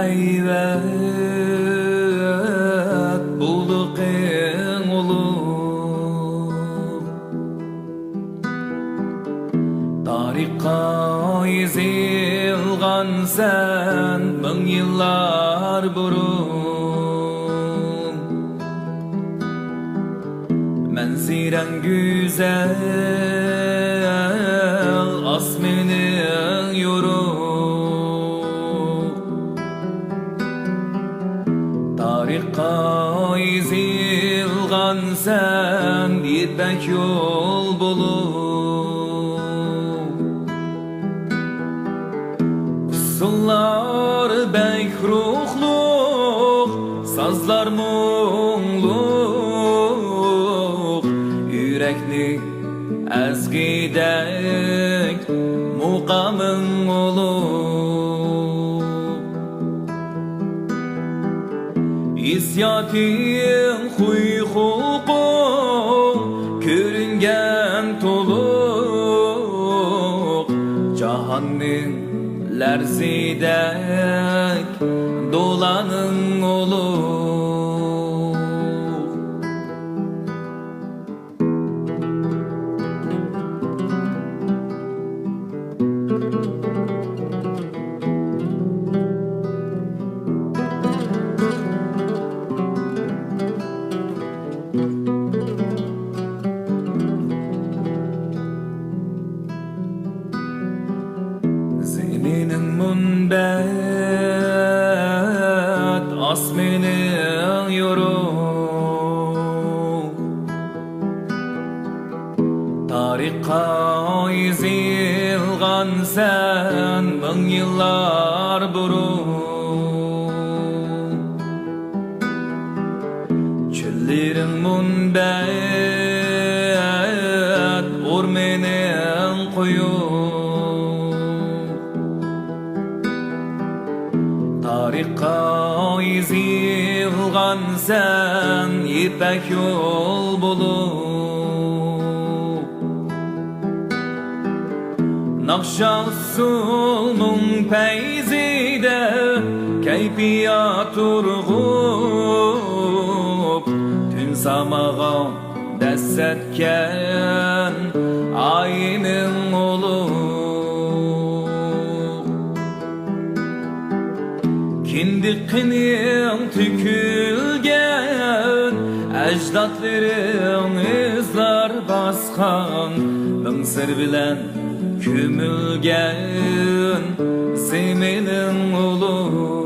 heybet bulduk en ulug. Tarikka yazılgan sen bin yıllar burun. Menziren güzel asminin yoruk. Tarikka yazılgan sen yetmek yol bulup. Usullar bek ruhluk, sazlar muğluk. Yürekli ezgidek muqamın olup. İsyatin huy hukuk körüngen toluk. Cahannin lerzidek dolanın olup. Zeminin munbet asminin yoruk. Tarikka yazılgan sen bin yıllar burun. Çöllerin munbet ormenin koyuk. Tarikka yazılgan sen yetmek yol bulup. Nakşasulmun peyzide keyfiyat turgup. Tün samağa dessetken ayının olup. Kindiqinin tükülgen ecdatların izler baskan. Bin sır bilen kümülgen zeminin olup.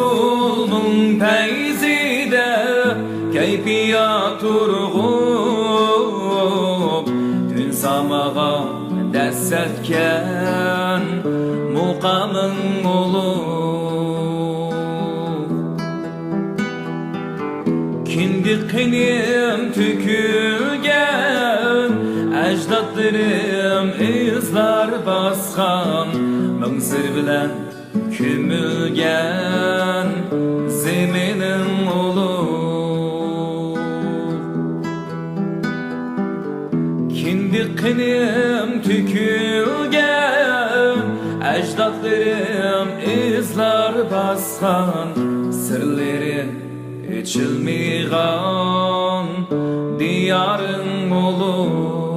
Nakşasulmun peyzide keyfiyat turgup. Tün samağa dessetken muqamın olup. Kindiqinin tükülgen ecdatlarım izler baskan. Bin sır bilen kümülgen zeminin olup. Kindiqinin tükülgen ecdatlarım izler baskan. Sırları içilmeyen diyarın olup.